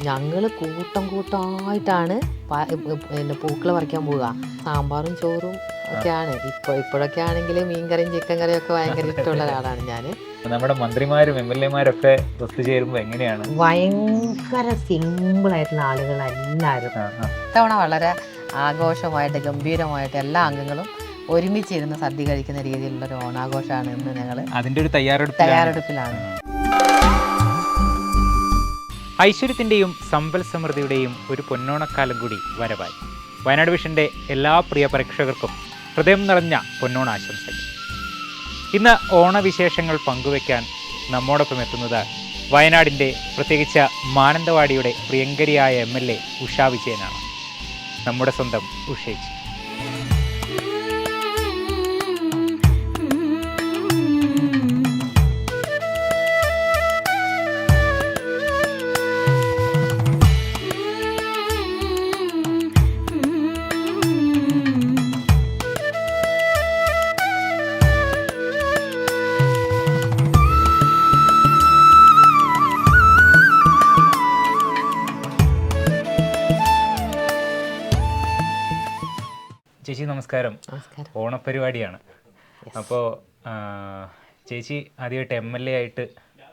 ഞങ്ങൾ കൂട്ടമായിട്ടാണ് പിന്നെ പൂക്കൾ പറിക്കാൻ പോവുക. സാമ്പാറും ചോറും ഒക്കെയാണ്. ഇപ്പോഴൊക്കെ ആണെങ്കിൽ മീൻകറിയും ചിക്കൻ കറിയും ഒക്കെ ഭയങ്കര ഇഷ്ടമുള്ള ഒരാളാണ് ഞാൻ. നമ്മുടെ മന്ത്രിമാരും MLA-മാരൊക്കെ ഒത്തുചേരുമ്പോൾ എങ്ങനെയാണ്? ഭയങ്കര സിമ്പിളായിട്ടുള്ള ആളുകളെല്ലാവരും. ഇത്തവണ വളരെ ആഘോഷമായിട്ട് ഗംഭീരമായിട്ട് എല്ലാ അംഗങ്ങളും ഒരുമിച്ചിരുന്ന് സദ്യ കഴിക്കുന്ന രീതിയിലുള്ളൊരു ഓണാഘോഷമാണ് ഇന്ന് ഞങ്ങൾ അതിൻ്റെ ഒരു തയ്യാറെടുപ്പിലാണ്. ഐശ്വര്യത്തിൻ്റെയും സമ്പൽ സമൃദ്ധിയുടെയും ഒരു പൊന്നോണക്കാലം കൂടി വരവായി. വയനാട് വിഷൻ്റെ എല്ലാ പ്രിയ പ്രേക്ഷകർക്കും ഹൃദയം നിറഞ്ഞ പൊന്നോണ ആശംസകൾ. ഇന്ന് ഓണവിശേഷങ്ങൾ പങ്കുവയ്ക്കാൻ നമ്മോടൊപ്പം എത്തുന്നത് വയനാടിൻ്റെ പ്രത്യേകിച്ച് മാനന്തവാടിയുടെ പ്രിയങ്കരിയായ MLA ഉഷാ വിജയനാണ്. നമ്മുടെ സ്വന്തം ഉഷേച്ചി. ചേച്ചി നമസ്കാരം. ഓണപ്പരിപാടിയാണ്. അപ്പോൾ ചേച്ചി ആദ്യമായിട്ട് MLA ആയിട്ട്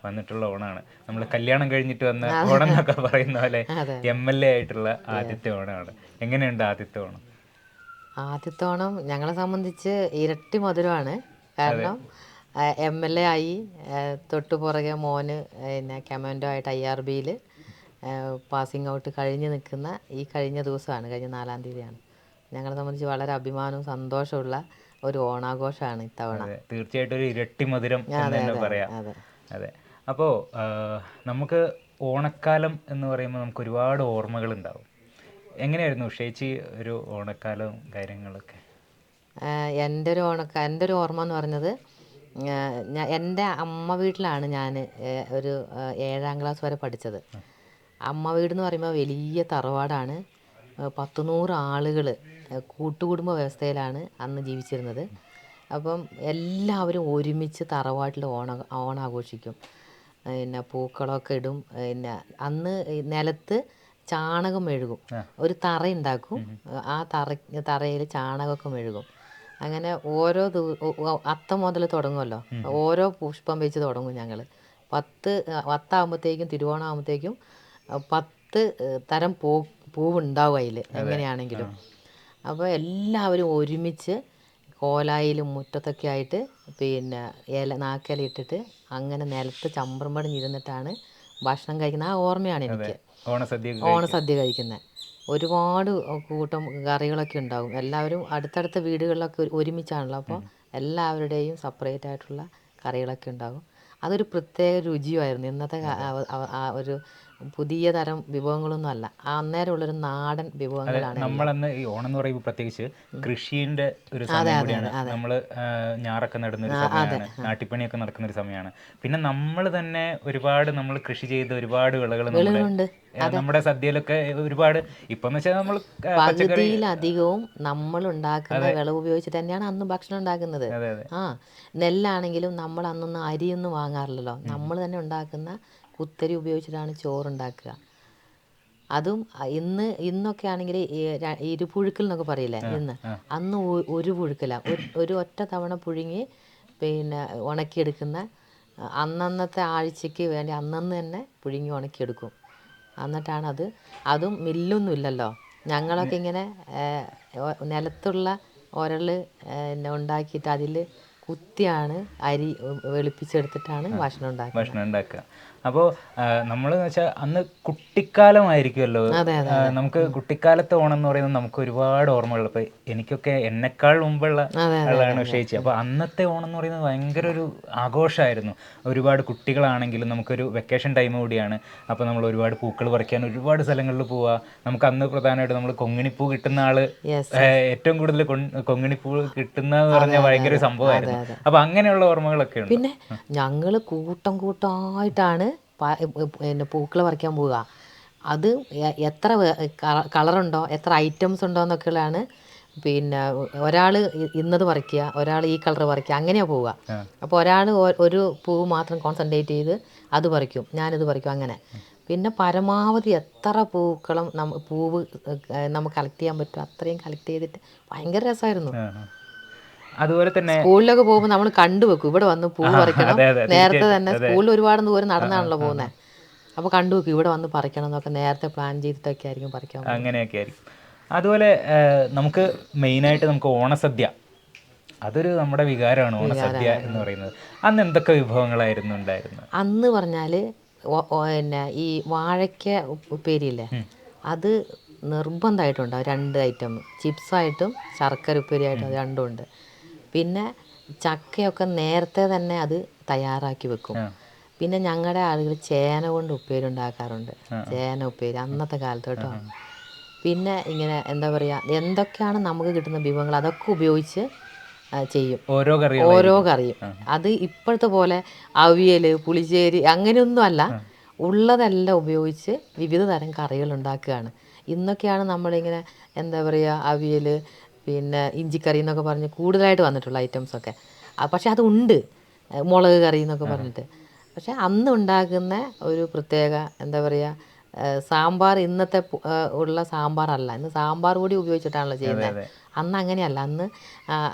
വന്നിട്ടുള്ള ഓണമാണ്. നമ്മൾ കല്യാണം കഴിഞ്ഞിട്ട് വന്ന ഓണം എന്നൊക്കെ പറയുന്ന പോലെ MLA ആയിട്ടുള്ള ആദ്യത്തെ ഓണമാണ്. എങ്ങനെയുണ്ട് ആദ്യത്തെ ഓണം? ആദ്യത്തെ ഓണം ഞങ്ങളെ സംബന്ധിച്ച് ഇരട്ടി മധുരമാണ്. കാരണം MLA ആയി തൊട്ടു പുറകെ മോന് പിന്നെ കമാൻഡോ ആയിട്ട് IRBയിൽ പാസിങ് ഔട്ട് കഴിഞ്ഞ് നിൽക്കുന്ന ഈ കഴിഞ്ഞ ദിവസമാണ്, കഴിഞ്ഞ 4-ാം തീയതിയാണ്. ഞങ്ങളെ സംബന്ധിച്ച് വളരെ അഭിമാനവും സന്തോഷമുള്ള ഒരു ഓണാഘോഷമാണ് ഇത്തവണ. തീർച്ചയായിട്ടും ഒരു ഇരട്ടി മധുരം എന്ന് തന്നെ പറയാം. അതെ. അപ്പോൾ നമുക്ക് ഓണക്കാലം എന്ന് പറയുമ്പോൾ നമുക്ക് ഒരുപാട് ഓർമ്മകൾ ഉണ്ടാവും. എങ്ങനെയായിരുന്നു ഉഷേച്ചി ഒരു ഓണക്കാലവും കാര്യങ്ങളൊക്കെ? എൻ്റെ ഒരു ഓർമ്മ എന്ന് പറഞ്ഞത്, എൻ്റെ അമ്മ വീട്ടിലാണ് ഞാൻ ഒരു 7-ാം ക്ലാസ് വരെ പഠിച്ചത്. അമ്മ വീടെന്ന് പറയുമ്പോൾ വലിയ തറവാടാണ്. 100 ആളുകൾ കൂട്ടുകുടുംബ വ്യവസ്ഥയിലാണ് അന്ന് ജീവിച്ചിരുന്നത്. അപ്പം എല്ലാവരും ഒരുമിച്ച് തറവാട്ടിൽ ഓണാഘോഷിക്കും. പിന്നെ പൂക്കളമൊക്കെ ഇടും. പിന്നെ അന്ന് നിലത്ത് ചാണകം മെഴുകും. ഒരു തറ ഉണ്ടാക്കും. ആ തറയിൽ ചാണകമൊക്കെ മെഴുകും. അങ്ങനെ ഓരോ അത്തം മുതൽ തുടങ്ങുമല്ലോ, ഓരോ പുഷ്പം വെച്ച് തുടങ്ങും ഞങ്ങൾ. 10 തിരുവോണമാകുമ്പോഴത്തേക്കും 10 തരം പൂവുണ്ടാവും അതിൽ എങ്ങനെയാണെങ്കിലും. അപ്പോൾ എല്ലാവരും ഒരുമിച്ച് കോലായിലും മുറ്റത്തൊക്കെ ആയിട്ട് പിന്നെ നാക്കില ഇട്ടിട്ട് അങ്ങനെ നിലത്ത് ചമ്പ്രം പടിഞ്ഞിരുന്നിട്ടാണ് ഭക്ഷണം കഴിക്കുന്നത്. ആ ഓർമ്മയാണ് എനിക്ക് ഓണസദ്യ കഴിക്കുന്നത്. ഒരുപാട് കൂട്ടം കറികളൊക്കെ ഉണ്ടാവും. എല്ലാവരും അടുത്തടുത്ത വീടുകളിലൊക്കെ ഒരുമിച്ചാണല്ലോ. അപ്പോൾ എല്ലാവരുടെയും സെപ്പറേറ്റ് ആയിട്ടുള്ള കറികളൊക്കെ ഉണ്ടാകും. അതൊരു പ്രത്യേക രുചിയുമായിരുന്നു. ഇന്നത്തെ ഒരു പുതിയ തരം വിഭവങ്ങളൊന്നും അല്ല, അന്നേരമുള്ളൊരു നാടൻ വിഭവങ്ങളാണ്. നമ്മളന്ന് ഈ ഓണം എന്ന് പറയുമ്പോൾ പ്രത്യേകിച്ച് കൃഷിന്റെ ഒരു സമയം കൂടിയാണ്. നമ്മൾ ഞാറൊക്കെ നടുന്ന ഒരു സമയമാണ്, നാട്ടിപ്പണിയൊക്കെ നടക്കുന്ന ഒരു സമയമാണ്. പിന്നെ നമ്മൾ തന്നെ ഒരുപാട് നമ്മൾ കൃഷി ചെയ്ത ഒരുപാട് വിളകൾ നമ്മുടെ സദ്യയിലൊക്കെ ഒരുപാട്. ഇപ്പം വെച്ചാൽ നമ്മൾ പകുതിയിലധികവും നമ്മൾ ഉണ്ടാക്കുന്ന വിളവ് ഉപയോഗിച്ചിട്ട് തന്നെയാണ് അന്ന് ഭക്ഷണം ഉണ്ടാക്കുന്നത്. നെല്ലാണെങ്കിലും നമ്മൾ അന്നൊന്നും അരിയൊന്നും വാങ്ങാറില്ലല്ലോ. നമ്മൾ തന്നെ ഉണ്ടാക്കുന്ന കുത്തരി ഉപയോഗിച്ചിട്ടാണ് ചോറുണ്ടാക്കുക. അതും ഇന്നൊക്കെ ആണെങ്കിൽ ഇരുപുഴുക്കൽ എന്നൊക്കെ പറയില്ലേ, അന്ന് ഒരു പുഴുക്കല, ഒരു ഒറ്റ തവണ പുഴുങ്ങി പിന്നെ ഉണക്കിയെടുക്കുന്ന, അന്നന്നത്തെ ആഴ്ചയ്ക്ക് വേണ്ടി അന്നന്ന് തന്നെ പുഴുങ്ങി ഉണക്കിയെടുക്കും. എന്നിട്ടാണ് അതും മില്ലൊന്നും ഇല്ലല്ലോ. ഞങ്ങളൊക്കെ ഇങ്ങനെ നിലത്തുള്ള ഉരൽ ഉണ്ടാക്കിയിട്ട് അതിൽ കുത്തിയാണ് അരി വെളുപ്പിച്ചെടുത്തിട്ടാണ് ഭക്ഷണം ഉണ്ടാക്കുക. അപ്പോൾ നമ്മൾ വെച്ചാൽ അന്ന് കുട്ടിക്കാലമായിരിക്കുമല്ലോ. നമുക്ക് കുട്ടിക്കാലത്തെ ഓണം എന്ന് പറയുന്നത് നമുക്ക് ഒരുപാട് ഓർമ്മകൾ. ഇപ്പോൾ എനിക്കൊക്കെ എന്നെക്കാൾ മുമ്പുള്ള ആളാണ് ഉഷേച്ചി. അപ്പോൾ അന്നത്തെ ഓണം എന്ന് പറയുന്നത് ഭയങ്കര ഒരു ആഘോഷമായിരുന്നു. ഒരുപാട് കുട്ടികളാണെങ്കിലും നമുക്കൊരു വെക്കേഷൻ ടൈം കൂടിയാണ്. അപ്പോൾ നമ്മൾ ഒരുപാട് പൂക്കൾ പറിക്കാൻ ഒരുപാട് സ്ഥലങ്ങളിൽ പോവുക. നമുക്ക് അന്ന് പ്രധാനമായിട്ട് നമ്മൾ കൊങ്ങിണിപ്പൂ കിട്ടുന്ന ആള്, ഏറ്റവും കൂടുതൽ കൊങ്ങിണിപ്പൂ കിട്ടുന്നതെന്ന് പറഞ്ഞാൽ ഭയങ്കര സംഭവമായിരുന്നു. അപ്പോൾ അങ്ങനെയുള്ള ഓർമ്മകളൊക്കെ ഉണ്ട്. പിന്നെ ഞങ്ങൾ കൂട്ടമായിട്ടാണ് പിന്നെ പൂക്കൾ പറിക്കാൻ പോവുക. അത് എത്ര കളറുണ്ടോ, എത്ര ഐറ്റംസ് ഉണ്ടോ എന്നൊക്കെയുള്ളതാണ്. പിന്നെ ഒരാൾ ഇന്നത് പറിക്കുക, ഒരാൾ ഈ കളർ പറിക്കുക, അങ്ങനെയാണ് പോവുക. അപ്പോൾ ഒരാൾ ഒരു പൂവ് മാത്രം കോൺസെൻട്രേറ്റ് ചെയ്ത് അത് പറിക്കും, ഞാനിത് പറിക്കും, അങ്ങനെ. പിന്നെ പരമാവധി എത്ര പൂക്കളും പൂവ് നമുക്ക് കളക്ട് ചെയ്യാൻ പറ്റും അത്രയും കളക്ട് ചെയ്തിട്ട് ഭയങ്കര രസമായിരുന്നു. അതുപോലെ തന്നെ സ്കൂളിലൊക്കെ പോകുമ്പോൾ നമ്മൾ കണ്ടുവെക്കും ഇവിടെ വന്ന് പൂ പറിക്കണം. അതെ, അതെ, നേരത്തെ തന്നെ സ്കൂളിൽ ഒരുപാട് ദൂരം നടന്നാണല്ലോ പോകുന്നത്. അപ്പോൾ കണ്ടുവെക്കും ഇവിടെ വന്ന് പറിക്കണം എന്നൊക്കെ നേരത്തെ പ്ലാൻ ചെയ്തിട്ടൊക്കെ ആയിരിക്കും പറിക്കാൻ പോകുന്നത്. അങ്ങനെയൊക്കെ ആയിരിക്കും. അതുപോലെ നമുക്ക് മെയിനായിട്ട് നമുക്ക് ഓണസദ്യ, അതൊരു നമ്മുടെ വികാരമാണ് ഓണസദ്യ എന്ന് പറയുന്നത്. അന്ന് എന്തൊക്കെ വിഭവങ്ങളായിരുന്നു ഉണ്ടായിരുന്നത്? അന്ന് പറഞ്ഞാൽ പിന്നെ ഈ വാഴയ്ക്ക ഉപ്പേരിയില്ലേ, അത് നിർബന്ധമായിട്ടുണ്ടാവും. 2 ഐറ്റം, ചിപ്സായിട്ടും ശർക്കര ഉപ്പേരിയായിട്ടും, അത് രണ്ടും ഉണ്ട്. പിന്നെ ചക്കയൊക്കെ നേരത്തെ തന്നെ അത് തയ്യാറാക്കി വെക്കും. പിന്നെ ഞങ്ങളുടെ ആളുകൾ ചേന കൊണ്ട് ഉപ്പേരി ഉണ്ടാക്കാറുണ്ട്. ചേന ഉപ്പേരി അന്നത്തെ കാലത്ത് കേട്ടോ. പിന്നെ ഇങ്ങനെ എന്താ പറയുക, എന്തൊക്കെയാണ് നമുക്ക് കിട്ടുന്ന വിഭവങ്ങൾ അതൊക്കെ ഉപയോഗിച്ച് ചെയ്യും ഓരോ കറിയും. അത് ഇപ്പോഴത്തെ പോലെ അവിയൽ, പുളിശ്ശേരി അങ്ങനെയൊന്നും അല്ല. ഉള്ളതെല്ലാം ഉപയോഗിച്ച് വിവിധ തരം കറികൾ ഉണ്ടാക്കുകയാണ്. ഇന്നൊക്കെയാണ് നമ്മളിങ്ങനെ എന്താ പറയുക, അവിയൽ, പിന്നെ ഇഞ്ചിക്കറി എന്നൊക്കെ പറഞ്ഞ് കൂടുതലായിട്ട് വന്നിട്ടുള്ള ഐറ്റംസൊക്കെ. പക്ഷെ അതുണ്ട്, മുളക് കറി എന്നൊക്കെ പറഞ്ഞിട്ട്. പക്ഷെ അന്ന് ഉണ്ടാക്കുന്ന ഒരു പ്രത്യേക എന്താ പറയുക, സാമ്പാർ ഇന്നത്തെ ഉള്ള സാമ്പാറല്ല. ഇന്ന് സാമ്പാർ കൂടി ഉപയോഗിച്ചിട്ടാണല്ലോ ചെയ്യുന്നത്. അന്ന് അങ്ങനെയല്ല. അന്ന്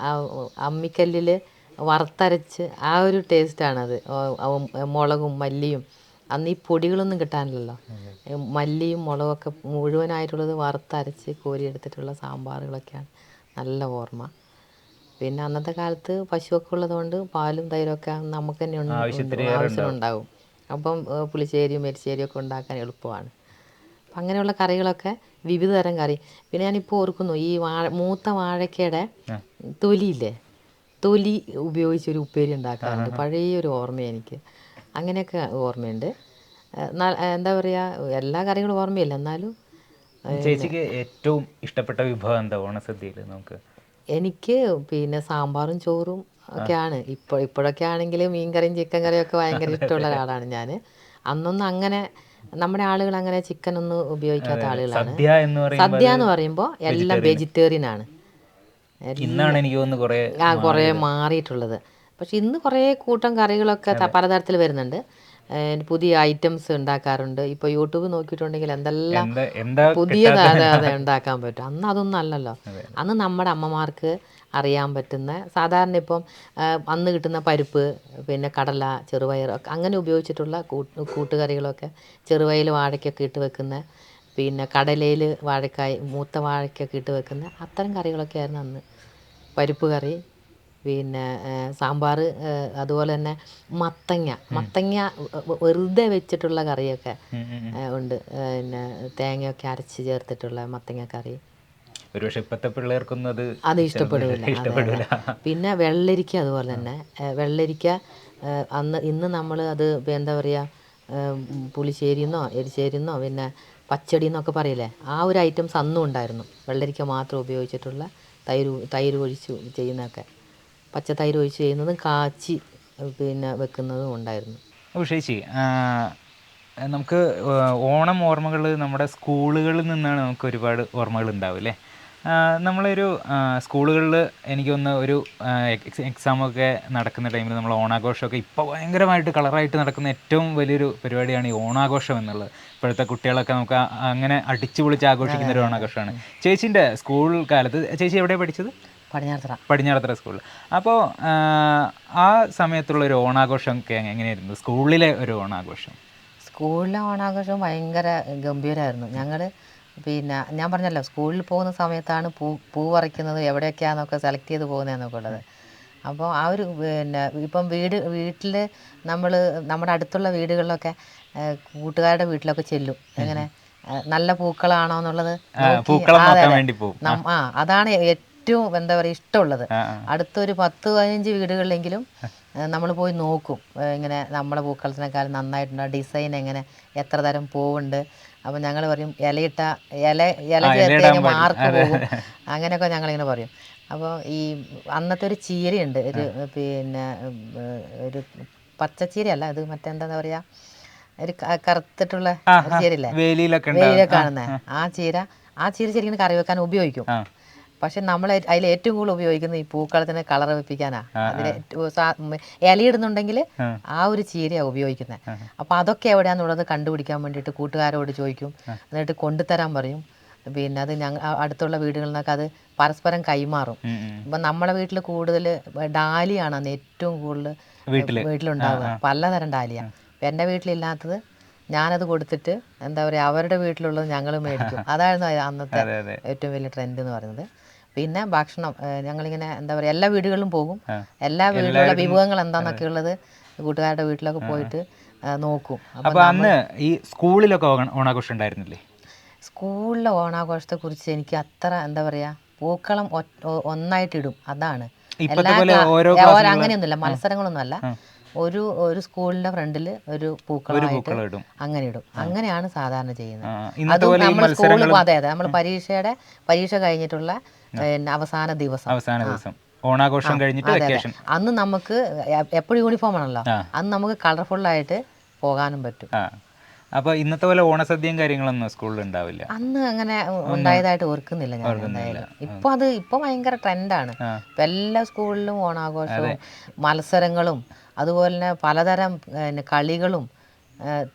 അമ്മിക്കല്ലിൽ വറുത്തരച്ച് ആ ഒരു ടേസ്റ്റാണത്. മുളകും മല്ലിയും, അന്ന് ഈ പൊടികളൊന്നും കിട്ടാനില്ലല്ലോ. മല്ലിയും മുളകൊക്കെ മുഴുവനായിട്ടുള്ളത് വറുത്തരച്ച് കോരിയെടുത്തിട്ടുള്ള സാമ്പാറുകളൊക്കെയാണ് നല്ല ഓർമ്മ. പിന്നെ അന്നത്തെ കാലത്ത് പശുവൊക്കെ ഉള്ളതുകൊണ്ട് പാലും തൈരൊക്കെ നമുക്ക് തന്നെ ആവശ്യത്തിനുണ്ടാവും. അപ്പം പുളിശ്ശേരിയും എരിശ്ശേരിയും ഒക്കെ ഉണ്ടാക്കാൻ എളുപ്പമാണ്. അപ്പം അങ്ങനെയുള്ള കറികളൊക്കെ വിവിധ തരം കറി. പിന്നെ ഞാനിപ്പോൾ ഓർക്കുന്നു, ഈ മൂത്ത വാഴക്കയുടെ തൊലിയില്ലേ, തൊലി ഉപയോഗിച്ചൊരു ഉപ്പേരി ഉണ്ടാക്കാറുണ്ട്. പഴയൊരു ഓർമ്മ എനിക്ക് അങ്ങനെയൊക്കെ ഓർമ്മയുണ്ട്. എന്താ പറയുക, എല്ലാ കറികളും ഓർമ്മയില്ല, എന്നാലും. ചേച്ചിക്ക് ഏറ്റവും ഇഷ്ടപ്പെട്ട വിഭവം എന്താ ഓണസദ്യയിൽ? നമുക്ക് എനിക്ക് പിന്നെ സാമ്പാറും ചോറും ഒക്കെയാണ്. ഇപ്പോഴൊക്കെ ആണെങ്കിൽ മീൻ കറിയും ചിക്കൻ കറിയും ഒക്കെ ഭയങ്കര ഇഷ്ടമുള്ള ഒരാളാണ് ഞാൻ. അന്നൊന്നും അങ്ങനെ നമ്മുടെ ആളുകൾ അങ്ങനെ ചിക്കനൊന്നും ഉപയോഗിക്കാത്ത ആളുകളാണ്. സദ്യ എന്ന് പറയുമ്പോൾ എല്ലാം വെജിറ്റേറിയൻ ആണ്. ഇന്നാണ് എനിക്ക് തോന്നുന്നു കുറേ മാറിയിട്ടുള്ളത്. പക്ഷെ ഇന്ന് കുറേ കൂട്ടം കറികളൊക്കെ പലതരത്തിൽ വരുന്നുണ്ട്. പുതിയ ഐറ്റംസ് ഉണ്ടാക്കാറുണ്ട്. ഇപ്പോൾ യൂട്യൂബ് നോക്കിയിട്ടുണ്ടെങ്കിൽ എന്തെല്ലാം പുതിയതാതെ ഉണ്ടാക്കാൻ പറ്റും. അന്ന് അതൊന്നും അല്ലല്ലോ. അന്ന് നമ്മുടെ അമ്മമാർക്ക് അറിയാൻ പറ്റുന്ന സാധാരണ ഇപ്പം അന്ന് കിട്ടുന്ന പരിപ്പ്, പിന്നെ കടല, ചെറുപയർ അങ്ങനെ ഉപയോഗിച്ചിട്ടുള്ള കൂട്ടുകറികളൊക്കെ, ചെറുപയർ വാഴയ്ക്കൊക്കെ ഇട്ട് വെക്കുന്ന, പിന്നെ കടലയിൽ വാഴക്കായ് മൂത്ത വാഴയ്ക്കൊക്കെ ഇട്ട് വെക്കുന്ന അത്തരം കറികളൊക്കെ ആയിരുന്നു അന്ന്. പരിപ്പ് കറി, പിന്നെ സാമ്പാർ, അതുപോലെ തന്നെ മത്തങ്ങ വെറുതെ വെച്ചിട്ടുള്ള കറിയൊക്കെ ഉണ്ട്. പിന്നെ തേങ്ങയൊക്കെ അരച്ച് ചേർത്തിട്ടുള്ള മത്തങ്ങ കറി. ഒരുപക്ഷെ ഇപ്പോഴത്തെ പിള്ളേർക്കൊന്നും അത് ഇഷ്ടപ്പെടില്ല. പിന്നെ വെള്ളരിക്ക, അതുപോലെ തന്നെ വെള്ളരിക്ക ഇന്ന് നമ്മൾ അത് എന്താ പറയുക, പുളിശ്ശേരിന്നോ എരിശ്ശേരിന്നോ പിന്നെ പച്ചടി എന്നൊക്കെ പറയില്ലേ, ആ ഒരു ഐറ്റംസ് അന്നും ഉണ്ടായിരുന്നു. വെള്ളരിക്ക മാത്രം ഉപയോഗിച്ചിട്ടുള്ള തൈര് ഒഴിച്ച് ചെയ്യുന്നതൊക്കെ, പച്ച തൈര് ഒഴിച്ച് ചെയ്യുന്നതും കാച്ചി പിന്നെ വെക്കുന്നതും ഉണ്ടായിരുന്നു. ചേച്ചി, നമുക്ക് ഓണം ഓർമ്മകൾ നമ്മുടെ സ്കൂളുകളിൽ നിന്നാണ് നമുക്ക് ഒരുപാട് ഓർമ്മകൾ ഉണ്ടാവും അല്ലേ? നമ്മളൊരു സ്കൂളുകളിൽ എനിക്ക് തോന്നുന്ന ഒരു എക്സാമൊക്കെ നടക്കുന്ന ടൈമിൽ നമ്മൾ ഓണാഘോഷമൊക്കെ ഇപ്പോൾ ഭയങ്കരമായിട്ട് കളറായിട്ട് നടക്കുന്ന ഏറ്റവും വലിയൊരു പരിപാടിയാണ് ഈ ഓണാഘോഷം എന്നുള്ളത്. ഇപ്പോഴത്തെ കുട്ടികളൊക്കെ നമുക്ക് അങ്ങനെ അടിച്ചു പൊളിച്ച് ആഘോഷിക്കുന്ന ഒരു ഓണാഘോഷമാണ്. ചേച്ചീൻ്റെ സ്കൂൾ കാലത്ത് ചേച്ചി എവിടെയാണ് പഠിച്ചത്? പടിഞ്ഞാറത്തറ സ്കൂളിൽ. അപ്പോൾ ആ സമയത്തുള്ളൊരു ഓണാഘോഷമൊക്കെ എങ്ങനെയായിരുന്നു സ്കൂളിലെ ഒരു ഓണാഘോഷം? സ്കൂളിലെ ഓണാഘോഷം ഭയങ്കര ഗംഭീരമായിരുന്നു. ഞങ്ങൾ പിന്നെ ഞാൻ പറഞ്ഞല്ലോ, സ്കൂളിൽ പോകുന്ന സമയത്താണ് പൂ പറിക്കുന്നത് എവിടെയൊക്കെയാണെന്നൊക്കെ സെലക്ട് ചെയ്ത് പോകുന്നതെന്നൊക്കെ ഉള്ളത്. അപ്പോൾ ആ ഒരു പിന്നെ ഇപ്പം വീട്ടിൽ നമ്മുടെ അടുത്തുള്ള വീടുകളിലൊക്കെ കൂട്ടുകാരുടെ വീട്ടിലൊക്കെ ചെല്ലും. എങ്ങനെ നല്ല പൂക്കളാണോ എന്നുള്ളത് അതാണ് ഏറ്റവും എന്താ പറയുക ഇഷ്ടമുള്ളത്. അടുത്തൊരു 10-15 വീടുകളിലെങ്കിലും നമ്മൾ പോയി നോക്കും. ഇങ്ങനെ നമ്മുടെ പൂക്കളത്തിനേക്കാളും നന്നായിട്ടുണ്ട്, ഡിസൈൻ എങ്ങനെ, എത്ര തരം പൂവുണ്ട്. അപ്പം ഞങ്ങൾ പറയും ഇല ചേർത്ത് കഴിഞ്ഞാൽ മാർക്ക് പോകും, അങ്ങനെയൊക്കെ ഞങ്ങളിങ്ങനെ പറയും. അപ്പോൾ ഈ അന്നത്തെ ഒരു ചീരയുണ്ട്, ഒരു പിന്നെ ഒരു പച്ചച്ചീരയല്ല, അത് മറ്റെന്താ പറയുക, ഒരു കറുത്തിട്ടുള്ള ചീരയില്ലേ, വെയിലൊക്കെ കാണുന്നത് ആ ചീര ശരിക്കും കറി വെക്കാൻ ഉപയോഗിക്കും. പക്ഷെ നമ്മൾ അതിൽ ഏറ്റവും കൂടുതൽ ഉപയോഗിക്കുന്നത് ഈ പൂക്കളത്തിന് കളർ വെപ്പിക്കാനാ. അതിന് ഇലയിടുന്നുണ്ടെങ്കിൽ ആ ഒരു ചീരയാണ് ഉപയോഗിക്കുന്നത്. അപ്പം അതൊക്കെ എവിടെയാണെന്നുള്ളത് കണ്ടുപിടിക്കാൻ വേണ്ടിയിട്ട് കൂട്ടുകാരോട് ചോദിക്കും, എന്നിട്ട് കൊണ്ടുതരാൻ പറയും. പിന്നെ അത് അടുത്തുള്ള വീടുകളിൽ നിന്നൊക്കെ അത് പരസ്പരം കൈമാറും. ഇപ്പം നമ്മളെ വീട്ടിൽ കൂടുതൽ ഡാലിയാണ് അന്ന് ഏറ്റവും കൂടുതൽ വീട്ടിലുണ്ടാവുക, പലതരം ഡാലിയ. എൻ്റെ വീട്ടിലില്ലാത്തത് ഞാനത് കൊടുത്തിട്ട് എന്താ പറയുക, അവരുടെ വീട്ടിലുള്ളത് ഞങ്ങൾ മേടിക്കും. അതായിരുന്നു അന്നത്തെ ഏറ്റവും വലിയ ട്രെൻഡ് എന്ന് പറയുന്നത്. പിന്നെ ഭക്ഷണം ഞങ്ങളിങ്ങനെ എന്താ പറയുക, എല്ലാ വീടുകളിലും പോകും. എല്ലാ വീട്ടിലുള്ള വിഭവങ്ങൾ എന്താണെന്നൊക്കെ ഉള്ളത് കൂട്ടുകാരുടെ വീട്ടിലൊക്കെ പോയിട്ട് നോക്കും. അപ്പോൾ അന്ന് ഈ സ്കൂളിലൊക്കെ ഓണാഘോഷം ഉണ്ടായിരുന്നില്ലേ? സ്കൂളിലെ ഓണാഘോഷത്തെക്കുറിച്ച് എനിക്ക് അത്ര എന്താ പറയുക, പൂക്കളം ഒന്നായിട്ടിടും, അതാണ്. അങ്ങനെയൊന്നുമില്ല, മത്സരങ്ങളൊന്നും അല്ല. ഒരു സ്കൂളിന്റെ ഫ്രണ്ടിൽ ഒരു പൂക്കളമായിട്ട് അങ്ങനെ ഇടും. അങ്ങനെയാണ് സാധാരണ ചെയ്യുന്നത്. അതും നമ്മൾ സ്കൂളിൽ അതെ നമ്മൾ പരീക്ഷ കഴിഞ്ഞിട്ടുള്ള അവസാന ദിവസം ഓണാഘോഷം കഴിഞ്ഞിട്ട് വെക്കേഷൻ. അന്ന് നമുക്ക് എപ്പോഴും യൂണിഫോം ആണല്ലോ, അന്ന് നമുക്ക് കളർഫുള്ളായിട്ട് പോകാനും പറ്റും. അപ്പോൾ ഇന്നത്തെ പോലെ ഓണസദ്യയും കാര്യങ്ങളൊന്നും സ്കൂളിൽ ഉണ്ടാവില്ല. അന്ന് അങ്ങനെ ഉണ്ടായതായിട്ട് ഓർക്കുന്നില്ല ഞാൻ എന്തായാലും. ഇപ്പൊ ഭയങ്കര ട്രെൻഡാണ്. ഇപ്പം എല്ലാ സ്കൂളിലും ഓണാഘോഷവും മത്സരങ്ങളും അതുപോലെ തന്നെ പലതരം കളികളും.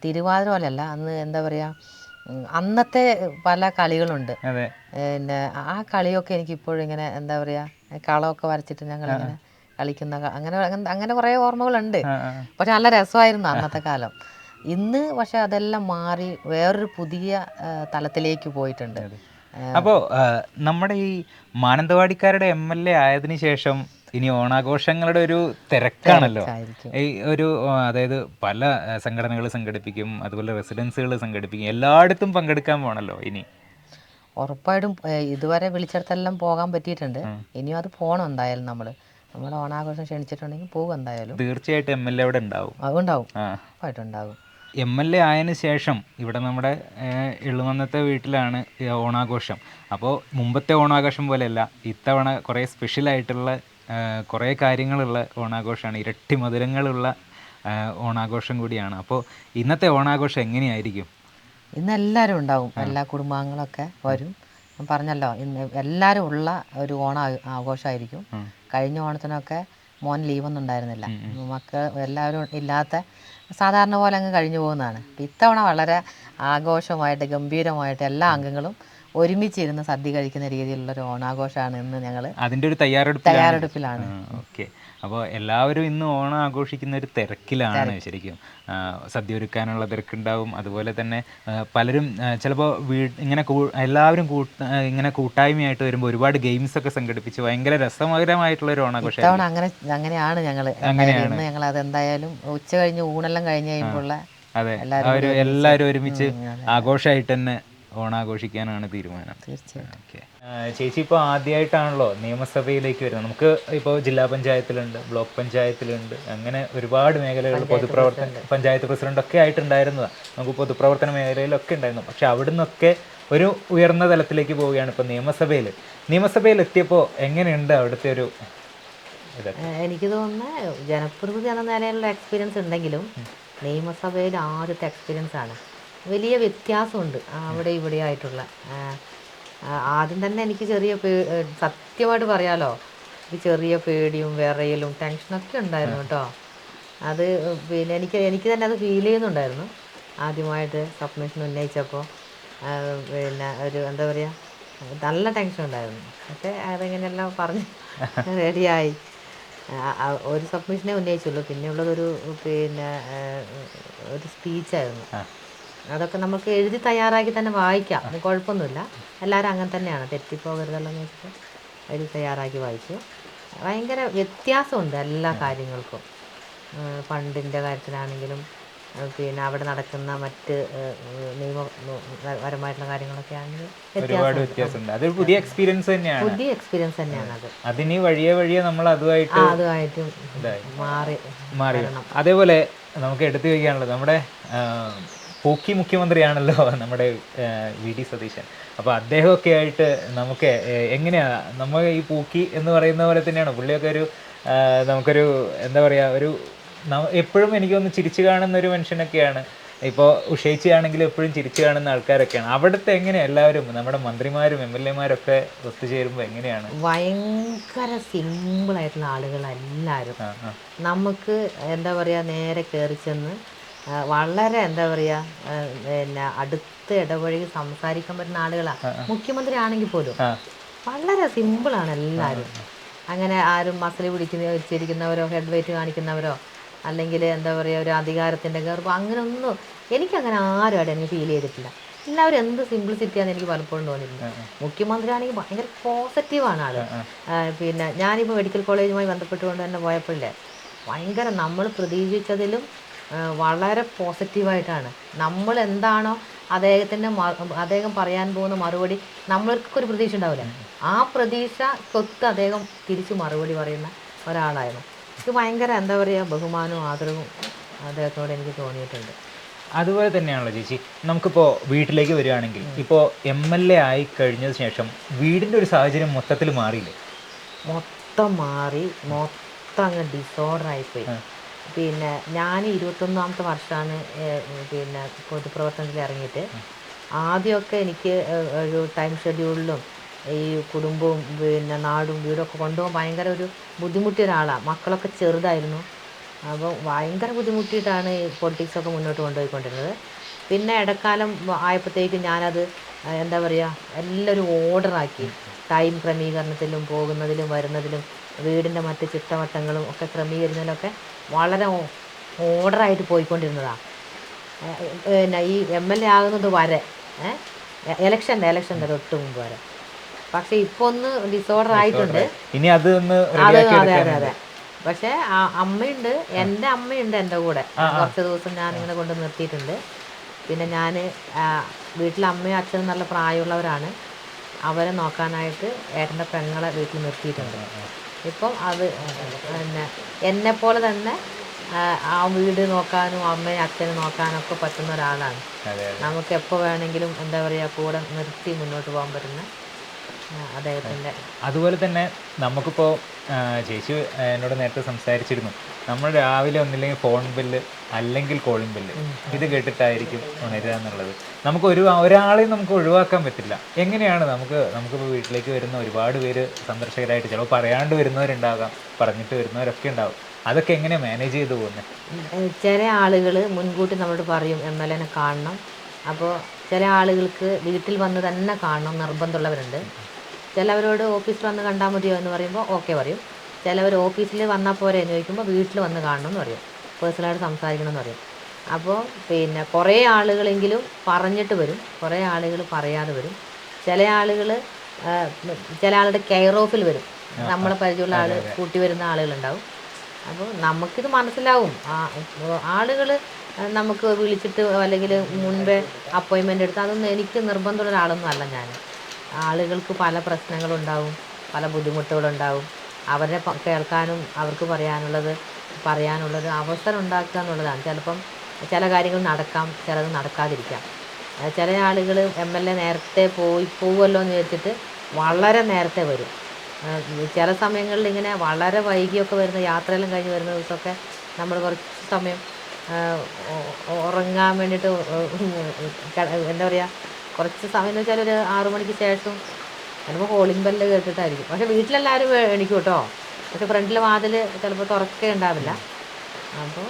തിരുവാതിര പോലെയല്ല, അന്ന് എന്താ പറയുക, അന്നത്തെ പല കളികളുണ്ട്. പിന്നെ ആ കളിയൊക്കെ എനിക്കിപ്പോഴും ഇങ്ങനെ എന്താ പറയുക, കളമൊക്കെ വരച്ചിട്ട് ഞങ്ങളിങ്ങനെ കളിക്കുന്ന അങ്ങനെ കുറേ ഓർമ്മകളുണ്ട്. പക്ഷെ നല്ല രസമായിരുന്നു അന്നത്തെ കാലം. ഇന്ന് പക്ഷെ അതെല്ലാം മാറി വേറൊരു പുതിയ തലത്തിലേക്ക് പോയിട്ടുണ്ട്. അപ്പോൾ നമ്മുടെ ഈ മാനന്തവാടിക്കാരുടെ MLA ആയതിനു ശേഷം ഇനി ഓണാഘോഷങ്ങളുടെ ഒരു തിരക്കാണല്ലോ. ഈ ഒരു അതായത് പല സംഘടനകൾ സംഘടിപ്പിക്കും, അതുപോലെ റെസിഡൻസുകൾ സംഘടിപ്പിക്കും, എല്ലായിടത്തും പങ്കെടുക്കാൻ പോകണല്ലോ ഇനി. ഉറപ്പായിട്ടും ഇതുവരെ വിളിച്ചിടത്തെല്ലാം പോകാൻ പറ്റിയിട്ടുണ്ട്. ഇനിയും അത് പോകണം എന്തായാലും. നമ്മൾ ഓണാഘോഷം ക്ഷണിച്ചിട്ടുണ്ടെങ്കിൽ പോകും എന്തായാലും. തീർച്ചയായിട്ടും MLA അവിടെ ഉണ്ടാവും. അതുണ്ടാവും, ഉറപ്പായിട്ടുണ്ടാവും. MLA ആയതിനു ശേഷം ഇവിടെ നമ്മുടെ എള്ളുമന്നത്തെ വീട്ടിലാണ് ഓണാഘോഷം. അപ്പോൾ മുമ്പത്തെ ഓണാഘോഷം പോലെയല്ല, ഇത്തവണ കുറേ സ്പെഷ്യലായിട്ടുള്ള കുറേ കാര്യങ്ങളുള്ള ഓണാഘോഷമാണ്, ഇരട്ടി മധുരങ്ങളുള്ള ഓണാഘോഷം കൂടിയാണ്. അപ്പോൾ ഇന്നത്തെ ഓണാഘോഷം എങ്ങനെയായിരിക്കും? ഇന്ന് എല്ലാവരും ഉണ്ടാവും, എല്ലാ കുടുംബാംഗങ്ങളൊക്കെ വരും. ഞാൻ പറഞ്ഞല്ലോ, ഇന്ന് എല്ലാവരും ഉള്ള ഒരു ആഘോഷമായിരിക്കും. കഴിഞ്ഞ ഓണത്തിനൊക്കെ മോൻ ലീവൊന്നും ഉണ്ടായിരുന്നില്ല, മക്കൾ എല്ലാവരും ഇല്ലാത്ത സാധാരണ പോലെ അങ്ങ് കഴിഞ്ഞു പോകുന്നതാണ്. ഇത്തവണ വളരെ ആഘോഷമായിട്ട് ഗംഭീരമായിട്ട് എല്ലാ അംഗങ്ങളും ഒരുമിച്ചിരുന്ന് സദ്യ കഴിക്കുന്ന രീതിയിലുള്ളൊരു ഓണാഘോഷമാണ് ഇന്ന് ഞങ്ങൾ അതിൻ്റെ ഒരു തയ്യാറെടുപ്പിലാണ്. ഓക്കെ, അപ്പോൾ എല്ലാവരും ഇന്ന് ഓണം ആഘോഷിക്കുന്ന ഒരു തിരക്കിലാണ് ശരിക്കും. സദ്യ ഒരുക്കാനുള്ള തിരക്കുണ്ടാവും. അതുപോലെ തന്നെ പലരും ചിലപ്പോൾ ഇങ്ങനെ എല്ലാവരും ഇങ്ങനെ കൂട്ടായ്മയായിട്ട് വരുമ്പോൾ ഒരുപാട് ഗെയിംസ് ഒക്കെ സംഘടിപ്പിച്ച് ഭയങ്കര രസകരമായിട്ടുള്ള ഒരു ഓണാഘോഷം. അങ്ങനെയാണ് ഞങ്ങൾ അതെന്തായാലും ഉച്ച കഴിഞ്ഞ് ഊണെല്ലാം കഴിഞ്ഞ് കഴിയുമ്പോൾ അതെ എല്ലാവരും ഒരുമിച്ച് ആഘോഷമായിട്ട് തന്നെ ഓണാഘോഷിക്കാനാണ് തീരുമാനം. തീർച്ചയായിട്ടും. ഓക്കെ, ചേച്ചി ഇപ്പോൾ ആദ്യമായിട്ടാണല്ലോ നിയമസഭയിലേക്ക് വരുന്നത്. നമുക്ക് ഇപ്പോൾ ജില്ലാ പഞ്ചായത്തിലുണ്ട്, ബ്ലോക്ക് പഞ്ചായത്തിലുണ്ട്, അങ്ങനെ ഒരുപാട് മേഖലകൾ, പഞ്ചായത്ത് പ്രസിഡൻ്റൊക്കെ ആയിട്ടുണ്ടായിരുന്നതാണ്. നമുക്ക് പൊതുപ്രവർത്തന മേഖലയിലൊക്കെ ഉണ്ടായിരുന്നു. പക്ഷെ അവിടുന്നൊക്കെ ഒരു ഉയർന്ന തലത്തിലേക്ക് പോവുകയാണ് ഇപ്പോൾ നിയമസഭയിൽ എത്തിയപ്പോൾ എങ്ങനെയുണ്ട് അവിടുത്തെ ഒരു എനിക്ക് തോന്നുന്നത് ജനപ്രതിനിധി എന്ന നിലയിലുള്ള എക്സ്പീരിയൻസ് ഉണ്ടെങ്കിലും നിയമസഭയിൽ ആദ്യത്തെ എക്സ്പീരിയൻസ് ആണ്. വലിയ വ്യത്യാസമുണ്ട് അവിടെ ഇവിടെ ആയിട്ടുള്ള. ആദ്യം തന്നെ എനിക്ക് സത്യമായിട്ട് പറയാലോ, എനിക്ക് ചെറിയ പേടിയും വിറയലും ടെൻഷനൊക്കെ ഉണ്ടായിരുന്നു കേട്ടോ. അത് പിന്നെ എനിക്ക് തന്നെ അത് ഫീൽ ചെയ്യുന്നുണ്ടായിരുന്നു. ആദ്യമായിട്ട് സബ്മിഷൻ ഉന്നയിച്ചപ്പോൾ പിന്നെ ഒരു എന്താ പറയുക, നല്ല ടെൻഷൻ ഉണ്ടായിരുന്നു. പക്ഷേ അതെങ്ങനെയെല്ലാം പറഞ്ഞ് റെഡിയായി. ഒരു സബ്മിഷനെ ഉന്നയിച്ചുള്ളൂ, പിന്നെ ഉള്ളതൊരു പിന്നെ ഒരു സ്പീച്ചായിരുന്നു. അതൊക്കെ നമുക്ക് എഴുതി തയ്യാറാക്കി തന്നെ വായിക്കാം, അത് കുഴപ്പമൊന്നുമില്ല. എല്ലാവരും അങ്ങനെ തന്നെയാണ്, തെറ്റിപ്പോകരുതല്ലോ എന്ന് വെച്ചിട്ട് എഴുതി തയ്യാറാക്കി വായിച്ചു. ഭയങ്കര വ്യത്യാസമുണ്ട് എല്ലാ കാര്യങ്ങൾക്കും. ഫണ്ടിൻ്റെ കാര്യത്തിലാണെങ്കിലും പിന്നെ അവിടെ നടക്കുന്ന മറ്റ് നിയമപരമായിട്ടുള്ള കാര്യങ്ങളൊക്കെ ആണെങ്കിലും വ്യത്യാസമുണ്ട്. അതൊരു പുതിയ എക്സ്പീരിയൻസ് തന്നെയാണ് അത്. അതിന് വഴിയെ നമ്മൾ അതുമായിട്ടും മാറി. അതേപോലെ നമുക്ക് എടുത്തു വയ്ക്കാനുള്ളത് നമ്മുടെ പൂക്കി മുഖ്യമന്ത്രിയാണല്ലോ നമ്മുടെ VD സതീശൻ. അപ്പോൾ അദ്ദേഹമൊക്കെ ആയിട്ട് നമുക്ക് എങ്ങനെയാണ്, നമ്മൾ ഈ പൂക്കി എന്ന് പറയുന്ന പോലെ തന്നെയാണ് പുള്ളിയൊക്കെ നമുക്കൊരു എന്താ പറയുക, എപ്പോഴും എനിക്കൊന്ന് ചിരിച്ചു കാണുന്ന ഒരു മനുഷ്യനൊക്കെയാണ്. ഇപ്പോൾ ഉഷയിച്ചാണെങ്കിലും എപ്പോഴും ചിരിച്ചു കാണുന്ന ആൾക്കാരൊക്കെയാണ്. അവിടുത്തെ എങ്ങനെയാണ് എല്ലാവരും നമ്മുടെ മന്ത്രിമാരും MLA മാരൊക്കെ ഒത്തുചേരുമ്പോൾ എങ്ങനെയാണ്? ഭയങ്കര സിമ്പിളായിട്ടുള്ള ആളുകളെല്ലാവരും. നമുക്ക് എന്താ പറയുക, നേരെ കയറി ചെന്ന് വളരെ എന്താ പറയുക, പിന്നെ അടുത്ത് ഇടപഴകി സംസാരിക്കാൻ പറ്റുന്ന ആളുകളാണ്. മുഖ്യമന്ത്രി ആണെങ്കിൽ പോലും വളരെ സിമ്പിളാണ് എല്ലാവരും. അങ്ങനെ ആരും മസിൽ വെച്ചിരിക്കുന്നവരോ ഹെഡ് വെയിറ്റ് കാണിക്കുന്നവരോ അല്ലെങ്കിൽ എന്താ പറയുക ഒരു അധികാരത്തിൻ്റെ ഗർഭം അങ്ങനെയൊന്നും എനിക്കങ്ങനെ ആരുമായിട്ട് എനിക്ക് ഫീൽ ചെയ്തിട്ടില്ല. എല്ലാവരും എന്ത് സിംപ്ലിസിറ്റിയാണെന്ന് എനിക്ക് പലപ്പോഴും തോന്നിയിട്ടുണ്ട്. മുഖ്യമന്ത്രി ആണെങ്കിൽ ഭയങ്കര പോസിറ്റീവാണ് ആൾ. പിന്നെ ഞാനിപ്പോൾ മെഡിക്കൽ കോളേജുമായി ബന്ധപ്പെട്ടുകൊണ്ട് തന്നെ പോയപ്പോഴേ ഭയങ്കര നമ്മൾ പ്രതീക്ഷിച്ചതിലും വളരെ പോസിറ്റീവായിട്ടാണ്. നമ്മൾ എന്താണോ അദ്ദേഹം പറയാൻ പോകുന്ന മറുപടി നമ്മൾക്കൊരു പ്രതീക്ഷ ഉണ്ടാവില്ല, ആ പ്രതീക്ഷക്കൊത്ത് അദ്ദേഹം തിരിച്ച് മറുപടി പറയുന്ന ഒരാളായിരുന്നു. എനിക്ക് ഭയങ്കര എന്താ പറയുക ബഹുമാനവും ആദരവും അദ്ദേഹത്തോട് എനിക്ക് തോന്നിയിട്ടുണ്ട്. അതുപോലെ തന്നെയാണല്ലോ ചേച്ചി, നമുക്കിപ്പോൾ വീട്ടിലേക്ക് വരികയാണെങ്കിൽ ഇപ്പോൾ MLA ആയി കഴിഞ്ഞതിന് ശേഷം വീടിൻ്റെ ഒരു സാഹചര്യം മൊത്തത്തിൽ മാറിയില്ലേ? മൊത്തം മാറി, മൊത്തം അങ്ങ് ഡിസോർഡറായിപ്പോയി. പിന്നെ ഞാൻ 21ാമത്തെ വർഷമാണ് പിന്നെ പൊതുപ്രവർത്തനത്തിൽ ഇറങ്ങിയിട്ട്. ആദ്യമൊക്കെ എനിക്ക് ഒരു ടൈം ഷെഡ്യൂളിലും ഈ കുടുംബവും പിന്നെ നാടും വീടൊക്കെ കൊണ്ടുപോകാൻ ഭയങ്കര ഒരു ബുദ്ധിമുട്ടിയ ഒരാളാണ്. മക്കളൊക്കെ ചെറുതായിരുന്നു. അപ്പോൾ ഭയങ്കര ബുദ്ധിമുട്ടിയിട്ടാണ് ഈ പൊളിറ്റിക്സൊക്കെ മുന്നോട്ട് കൊണ്ടുപോയിക്കൊണ്ടിരുന്നത്. പിന്നെ ഇടക്കാലം ആയപ്പോഴത്തേക്കും ഞാനത് എന്താ പറയുക എല്ലാവരും ഓർഡറാക്കി. ടൈം ക്രമീകരണത്തിലും പോകുന്നതിലും വരുന്നതിലും വീടിൻ്റെ മറ്റ് ചിട്ടവട്ടങ്ങളും ഒക്കെ ക്രമീകരിക്കുന്നതിലൊക്കെ വളരെ ഓർഡറായിട്ട് പോയിക്കൊണ്ടിരുന്നതാണ്. പിന്നെ ഈ MLA ആകുന്നത് വരെ ഇലക്ഷൻ്റെ തൊട്ട് മുമ്പ് വരെ. പക്ഷെ ഇപ്പോൾ ഒന്ന് ഡിസോർഡർ ആയിട്ടുണ്ട്. ഇനി അത് അതെ. പക്ഷേ അമ്മയുണ്ട്, എൻ്റെ അമ്മയുണ്ട് എൻ്റെ കൂടെ. കുറച്ച് ദിവസം ഞാനിങ്ങനെ കൊണ്ട് നിർത്തിയിട്ടുണ്ട്. പിന്നെ ഞാൻ വീട്ടിൽ അമ്മയും അച്ഛനും നല്ല പ്രായമുള്ളവരാണ്. അവരെ നോക്കാനായിട്ട് ഏട്ടൻ്റെ പെങ്ങളെ വീട്ടിൽ നിർത്തിയിട്ടുണ്ട്. ഇപ്പം അത് പിന്നെ എന്നെപ്പോലെ തന്നെ ആ വീട് നോക്കാനും അമ്മയും അച്ഛനും നോക്കാനൊക്കെ പറ്റുന്ന ഒരാളാണ്. നമുക്ക് എപ്പോൾ വേണമെങ്കിലും എന്താ പറയുക കൂടെ നിർത്തി മുന്നോട്ട് പോകാൻ പറ്റുന്ന അദ്ദേഹത്തിൻ്റെ. അതുപോലെ തന്നെ നമുക്കിപ്പോൾ ചേച്ചി എന്നോട് നേരത്തെ സംസാരിച്ചിരുന്നു, നമ്മൾ രാവിലെ ഒന്നില്ലെങ്കിൽ ഫോൺ ബില്ല് അല്ലെങ്കിൽ കോളിംഗ് ബില്ല് ഇത് കേട്ടിട്ടായിരിക്കും ഉണരുക എന്നുള്ളത്. നമുക്ക് ഒരാളെയും നമുക്ക് ഒഴിവാക്കാൻ പറ്റില്ല. എങ്ങനെയാണ് നമുക്കിപ്പോൾ വീട്ടിലേക്ക് വരുന്ന ഒരുപാട് പേര് സന്ദർശകരായിട്ട് ചിലപ്പോൾ പറയാണ്ട് വരുന്നവരുണ്ടാകാം, പറഞ്ഞിട്ട് വരുന്നവരൊക്കെ ഉണ്ടാവും. അതൊക്കെ എങ്ങനെ മാനേജ് ചെയ്ത് പോകുന്നത്? ചില ആളുകൾ മുൻകൂട്ടി നമ്മളോട് പറയും MLA കാണണം. അപ്പോൾ ചില ആളുകൾക്ക് വീട്ടിൽ വന്ന് തന്നെ കാണണം നിർബന്ധമുള്ളവരുണ്ട്. ചിലവരോട് ഓഫീസിൽ വന്ന് കണ്ടാൽ മതിയോ എന്ന് പറയുമ്പോൾ ഓക്കെ പറയും. ചിലവർ ഓഫീസിൽ വന്നാൽ പോരെ എന്ന് ചോദിക്കുമ്പോൾ വീട്ടിൽ വന്ന് കാണണം എന്ന് പറയും, പേഴ്സണലായിട്ട് സംസാരിക്കണം എന്ന് പറയും. അപ്പോൾ പിന്നെ കുറേ ആളുകളെങ്കിലും പറഞ്ഞിട്ട് വരും, കുറേ ആളുകൾ പറയാതെ വരും. ചില ആളുടെ കെയർ ഓഫിൽ വരും, നമ്മളെ പരിചയമുള്ള ആൾ കൂട്ടി വരുന്ന ആളുകളുണ്ടാവും. അപ്പോൾ നമുക്കിത് മനസ്സിലാവും. ആളുകൾ നമുക്ക് വിളിച്ചിട്ട് അല്ലെങ്കിൽ മുൻപേ അപ്പോയിൻമെൻ്റ് എടുത്ത് അതൊന്നും എനിക്ക് നിർബന്ധമുള്ള ഒരാളൊന്നും അല്ല ഞാൻ. ആളുകൾക്ക് പല പ്രശ്നങ്ങളുണ്ടാവും, പല ബുദ്ധിമുട്ടുകളുണ്ടാവും. അവരെ കേൾക്കാനും അവർക്ക് പറയാനുള്ളത് അവസരം ഉണ്ടാക്കുക എന്നുള്ളതാണ്. ചിലപ്പം ചില കാര്യങ്ങൾ നടക്കാം, ചിലത് നടക്കാതിരിക്കാം. ചില ആളുകൾ MLA നേരത്തെ പോകുമല്ലോ എന്ന് വെച്ചിട്ട് വളരെ നേരത്തെ വരും. ചില സമയങ്ങളിൽ ഇങ്ങനെ വളരെ വൈകിയൊക്കെ വരുന്ന യാത്രയെല്ലാം കഴിഞ്ഞ് വരുന്ന ദിവസമൊക്കെ നമ്മൾ കുറച്ച് സമയം ഉറങ്ങാൻ വേണ്ടിയിട്ട് എന്താ പറയുക കുറച്ച് സമയം എന്ന് വെച്ചാൽ ഒരു 6 മണിക്ക് ശേഷം ചിലപ്പോൾ കോളിംഗ് ബെല്ല് കേട്ടിട്ടായിരിക്കും. പക്ഷേ വീട്ടിലെല്ലാവരും എണീക്കും കേട്ടോ. പക്ഷേ ഫ്രണ്ടിലെ വാതിൽ ചിലപ്പോൾ തുറക്കേ ഉണ്ടാവില്ല. അപ്പോൾ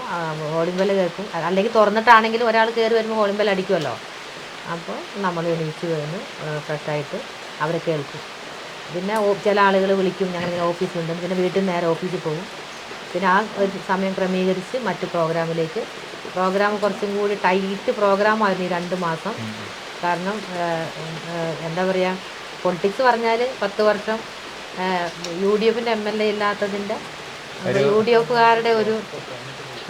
കോളിംഗ് ബെല്ല് കേൾക്കും. അല്ലെങ്കിൽ തുറന്നിട്ടാണെങ്കിലും ഒരാൾ കയറി വരുമ്പോൾ കോളിംഗ് ബെല്ല് അടിക്കുമല്ലോ. അപ്പോൾ നമ്മൾ എണീച്ച് കഴിഞ്ഞ് ഫ്രഷായിട്ട് അവരെ കേൾക്കും. പിന്നെ ചില ആളുകൾ വിളിക്കും, ഞങ്ങളിങ്ങനെ ഓഫീസിലുണ്ട്. പിന്നെ വീട്ടിൽ നിന്ന് നേരെ ഓഫീസിൽ പോകും. പിന്നെ ആ ഒരു സമയം ക്രമീകരിച്ച് മറ്റ് പ്രോഗ്രാം കുറച്ചും കൂടി ടൈറ്റ് പ്രോഗ്രാമായിരുന്നു ഈ 2 മാസം. കാരണം എന്താ പറയുക പൊളിറ്റിക്സ് പറഞ്ഞാൽ 10 വർഷം UDFൻ്റെ MLA ഇല്ലാത്തതിൻ്റെ UDFകാരുടെ ഒരു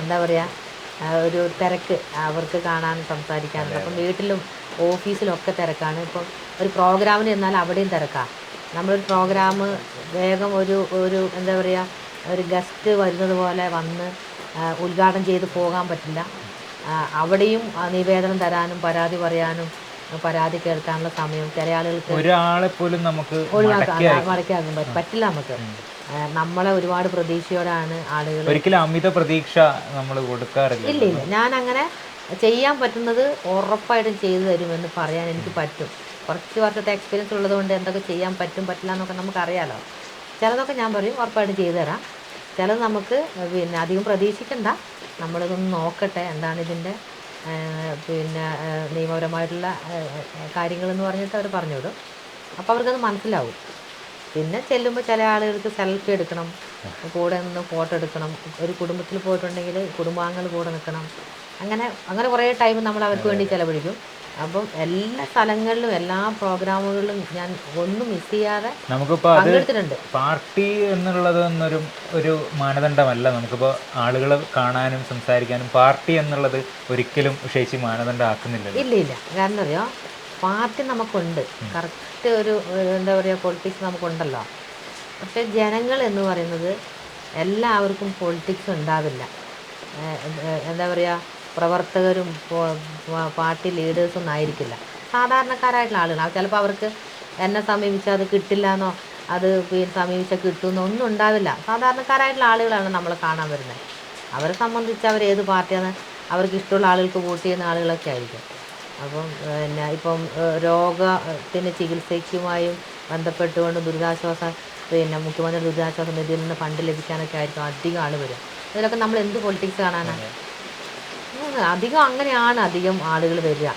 എന്താ പറയുക ഒരു തിരക്ക് അവർക്ക് കാണാനും സംസാരിക്കാനും. അപ്പം വീട്ടിലും ഓഫീസിലൊക്കെ തിരക്കാണ്. ഇപ്പം ഒരു പ്രോഗ്രാമിന് ചെന്നാൽ അവിടെയും തിരക്കാണ്. നമ്മളൊരു പ്രോഗ്രാം വേഗം ഒരു എന്താ പറയുക ഒരു ഗസ്റ്റ് വരുന്നത് പോലെ വന്ന് ഉദ്ഘാടനം ചെയ്ത് പോകാൻ പറ്റില്ല. അവിടെയും നിവേദനം തരാനും പരാതി പറയാനും പരാതി കേൾക്കാനുള്ള സമയം ചില ആളുകൾക്ക് ഒരാളെ പോലും നമുക്ക് മടക്കാൻ പറ്റില്ല. നമുക്ക് നമ്മളെ ഒരുപാട് പ്രതീക്ഷയോടാണ് ആളുകൾ. ഒരിക്കലും അമിത പ്രതീക്ഷ നമ്മൾ കൊടുക്കാറില്ല. ഇല്ല. ഞാൻ അങ്ങനെ ചെയ്യാൻ പറ്റുന്നത് ഉറപ്പായിട്ടും ചെയ്തു തരുമെന്ന് പറയാൻ എനിക്ക് പറ്റും. കുറച്ച് വർഷത്തെ എക്സ്പീരിയൻസ് ഉള്ളതുകൊണ്ട് എന്തൊക്കെ ചെയ്യാൻ പറ്റും പറ്റില്ല എന്നൊക്കെ നമുക്കറിയാലോ. ചിലതൊക്കെ ഞാൻ പറയും ഉറപ്പായിട്ടും ചെയ്തു തരാം. ചിലത് നമുക്ക് പിന്നെ അധികം പ്രതീക്ഷിക്കണ്ട, നമ്മളിതൊന്ന് നോക്കട്ടെ എന്താണ് ഇതിൻ്റെ നിയമപരമായിട്ടുള്ള കാര്യങ്ങളെന്ന് പറഞ്ഞിട്ട് അവർ പറഞ്ഞു വിടും. അപ്പോൾ അവർക്കത് മനസ്സിലാവും. പിന്നെ ചെല്ലുമ്പോൾ ചില ആളുകൾക്ക് സെൽഫി എടുക്കണം, കൂടെ നിന്ന് ഫോട്ടോ എടുക്കണം, ഒരു കുടുംബത്തിൽ പോയിട്ടുണ്ടെങ്കിൽ കുടുംബാംഗങ്ങൾ കൂടെ നിൽക്കണം, അങ്ങനെ കുറേ ടൈം നമ്മൾ അവർക്ക് വേണ്ടി ചിലവഴിക്കും. അപ്പം എല്ലാ സ്ഥലങ്ങളിലും എല്ലാ പ്രോഗ്രാമുകളിലും ഞാൻ ഒന്നും മിസ് ചെയ്യാതെ പങ്കെടുത്തിട്ടുണ്ട്. പാർട്ടി എന്നുള്ളത് ഒരു മാനദണ്ഡമല്ല. നമുക്കിപ്പോൾ ആളുകളെ കാണാനും സംസാരിക്കാനും പാർട്ടി എന്നുള്ളത് ഒരിക്കലും ഉഷേച്ചി മാനദണ്ഡം ആക്കുന്നില്ല. ഇല്ല. കാരണം അറിയോ, പാർട്ടി നമുക്കുണ്ട്, കറക്റ്റ് ഒരു എന്താ പറയുക പൊളിറ്റിക്സ് നമുക്കുണ്ടല്ലോ. പക്ഷേ ജനങ്ങൾ എന്ന് പറയുന്നത് എല്ലാവർക്കും പൊളിറ്റിക്സ് ഉണ്ടാവില്ല. എന്താ പറയുക, പ്രവർത്തകരും പാർട്ടി ലീഡേഴ്സൊന്നും ആയിരിക്കില്ല, സാധാരണക്കാരായിട്ടുള്ള ആളുകളാണ്. ചിലപ്പോൾ അവർക്ക് എന്നെ സമീപിച്ചാൽ അത് കിട്ടില്ല എന്നോ അത് സമീപിച്ചാൽ കിട്ടുമെന്നോ ഒന്നും ഉണ്ടാവില്ല. സാധാരണക്കാരായിട്ടുള്ള ആളുകളാണ് നമ്മൾ കാണാൻ വരുന്നത്. അവരെ സംബന്ധിച്ച് അവർ ഏത് പാർട്ടിയാണ് അവർക്ക് ഇഷ്ടമുള്ള ആളുകൾക്ക് വോട്ട് ചെയ്യുന്ന ആളുകളൊക്കെ ആയിരിക്കും. അപ്പം ഇപ്പം രോഗത്തിന് ചികിത്സയ്ക്കുമായും ബന്ധപ്പെട്ടുകൊണ്ട് മുഖ്യമന്ത്രി ദുരിതാശ്വാസ നിധിയിൽ നിന്ന് ഫണ്ട് ലഭിക്കാനൊക്കെ ആയിരിക്കും അധികം ആൾ വരും. ഇതിലൊക്കെ നമ്മൾ എന്ത് പൊളിറ്റിക്സ് കാണാനാണ്? അങ്ങനെയാണ് അധികം ആളുകൾ വരിക.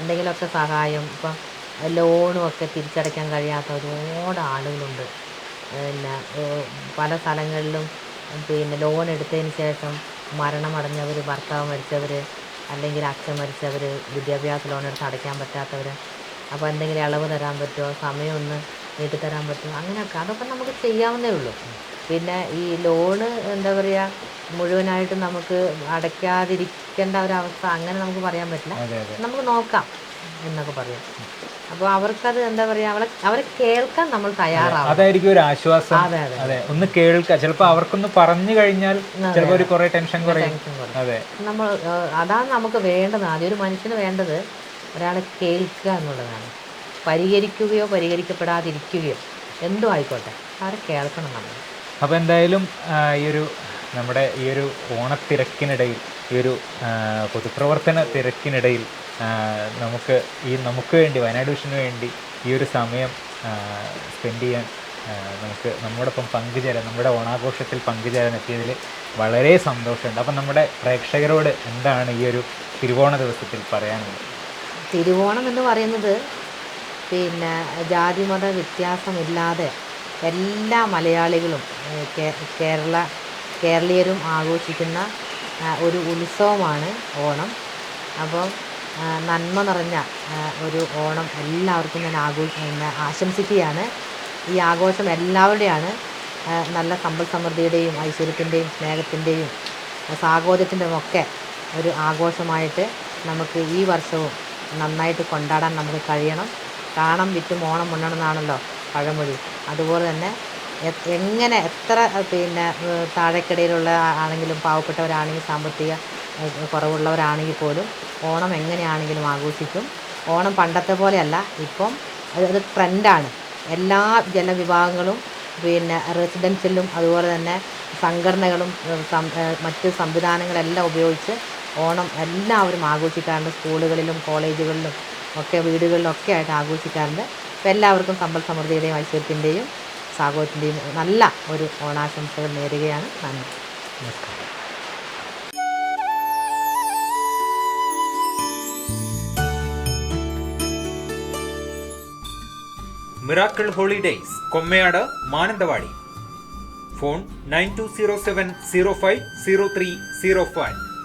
എന്തെങ്കിലുമൊക്കെ സഹായം, ഇപ്പം ലോണുമൊക്കെ തിരിച്ചടയ്ക്കാൻ കഴിയാത്ത ഒരുപാട് ആളുകളുണ്ട്. പല സ്ഥലങ്ങളിലും ലോൺ എടുത്തതിന് ശേഷം മരണമടഞ്ഞവർ, ഭർത്താവ് മരിച്ചവർ, അല്ലെങ്കിൽ അച്ഛൻ മരിച്ചവർ, വിദ്യാഭ്യാസ ലോൺ എടുത്ത് അടയ്ക്കാൻ പറ്റാത്തവർ. അപ്പോൾ എന്തെങ്കിലും ഇളവ് തരാൻ പറ്റുമോ, സമയം ഒന്ന് നീട്ടിത്തരാൻ പറ്റുമോ, അങ്ങനെയൊക്കെ അതൊക്കെ നമുക്ക് ചെയ്യാവുന്നേ ഉള്ളൂ. പിന്നെ ഈ ലോണ് എന്താ പറയുക മുഴുവനായിട്ട് നമുക്ക് അടയ്ക്കാതിരിക്കേണ്ട ഒരവസ്ഥ അങ്ങനെ നമുക്ക് പറയാൻ പറ്റില്ല. നമുക്ക് നോക്കാം എന്നൊക്കെ പറയും. അപ്പോൾ അവർക്കത് എന്താ പറയുക, അവരെ കേൾക്കാൻ നമ്മൾ തയ്യാറാവും. അതായിരിക്കും ഒരു ആശ്വാസം. അതെ, ഒന്ന് കേൾക്കുക. ചിലപ്പോൾ അവർക്കൊന്ന് പറഞ്ഞു കഴിഞ്ഞാൽ ചിലപ്പോൾ ഒരു കുറേ ടെൻഷൻ കുറയും. അതെ, അതാണ് നമുക്ക് വേണ്ടത്. ആദ്യം ഒരു മനുഷ്യന് വേണ്ടത് ഒരാളെ കേൾക്കുക എന്നുള്ളതാണ്. പരിഹരിക്കുകയോ പരിഹരിക്കപ്പെടാതിരിക്കുകയോ എന്തോ ആയിക്കോട്ടെ, അവരെ കേൾക്കണം നമ്മൾ. അപ്പോൾ എന്തായാലും നമ്മുടെ ഈ ഒരു ഓണത്തിരക്കിനിടയിൽ, ഈ ഒരു പൊതുപ്രവർത്തന തിരക്കിനിടയിൽ നമുക്ക് വേണ്ടി, വയനാട് വിഷന് വേണ്ടി ഈ ഒരു സമയം സ്പെൻഡ് ചെയ്യാൻ നമ്മോടൊപ്പം പങ്കുചേരാൻ, നമ്മുടെ ഓണാഘോഷത്തിൽ പങ്കുചേരാൻ എത്തിയതിൽ വളരെ സന്തോഷമുണ്ട്. അപ്പം നമ്മുടെ പ്രേക്ഷകരോട് എന്താണ് ഈ ഒരു തിരുവോണ ദിവസത്തിൽ പറയാനുള്ളത്? തിരുവോണം എന്ന് പറയുന്നത് ജാതിമത വ്യത്യാസമില്ലാതെ എല്ലാ മലയാളികളും കേരളീയരും ആഘോഷിക്കുന്ന ഒരു ഉത്സവമാണ് ഓണം. അപ്പം നന്മ നിറഞ്ഞ ഒരു ഓണം എല്ലാവർക്കും ഞാൻ ആശംസിക്കുകയാണ്. ഈ ആഘോഷം എല്ലാവരുടെയാണ്. നല്ല സമ്പൽ സമൃദ്ധിയുടെയും ഐശ്വര്യത്തിൻ്റെയും സ്നേഹത്തിൻ്റെയും സാഹോദര്യത്തിൻ്റെയും ഒക്കെ ഒരു ആഘോഷമായിട്ട് നമുക്ക് ഈ വർഷവും നന്നായിട്ട് കൊണ്ടാടാൻ നമുക്ക് കഴിയണം. കാണം വിറ്റും ഓണം ഉണ്ണണമെന്നാണല്ലോ പഴമൊഴി. അതുപോലെ തന്നെ എത്ര താഴെക്കിടയിലുള്ള ആണെങ്കിലും, പാവപ്പെട്ടവരാണെങ്കിൽ, സാമ്പത്തിക കുറവുള്ളവരാണെങ്കിൽ പോലും ഓണം എങ്ങനെയാണെങ്കിലും ആഘോഷിക്കും. ഓണം പണ്ടത്തെ പോലെയല്ല, ഇപ്പം അത് ട്രെൻഡാണ്. എല്ലാ ജനവിഭാഗങ്ങളും റെസിഡൻഷ്യലും അതുപോലെ തന്നെ സംഘടനകളും മറ്റ് സംവിധാനങ്ങളെല്ലാം ഉപയോഗിച്ച് ഓണം എല്ലാവരും ആഘോഷിക്കാറുണ്ട്. സ്കൂളുകളിലും കോളേജുകളിലും ഒക്കെ വീടുകളിലൊക്കെ ആയിട്ട് ആഘോഷിക്കാറുണ്ട്. അപ്പോൾ എല്ലാവർക്കും സമ്പൽ സമൃദ്ധിയുടെയും ഐശ്വര്യത്തിൻ്റെയും സാഹോദര്യത്തിൻ്റെയും നല്ല ഒരു ഓണാശംസകൾ നേരുകയാണ്. നന്ദി. നമസ്കാരം. Miracle holidays, Kommayad, Mananthavady. Phone 9207 05 0305.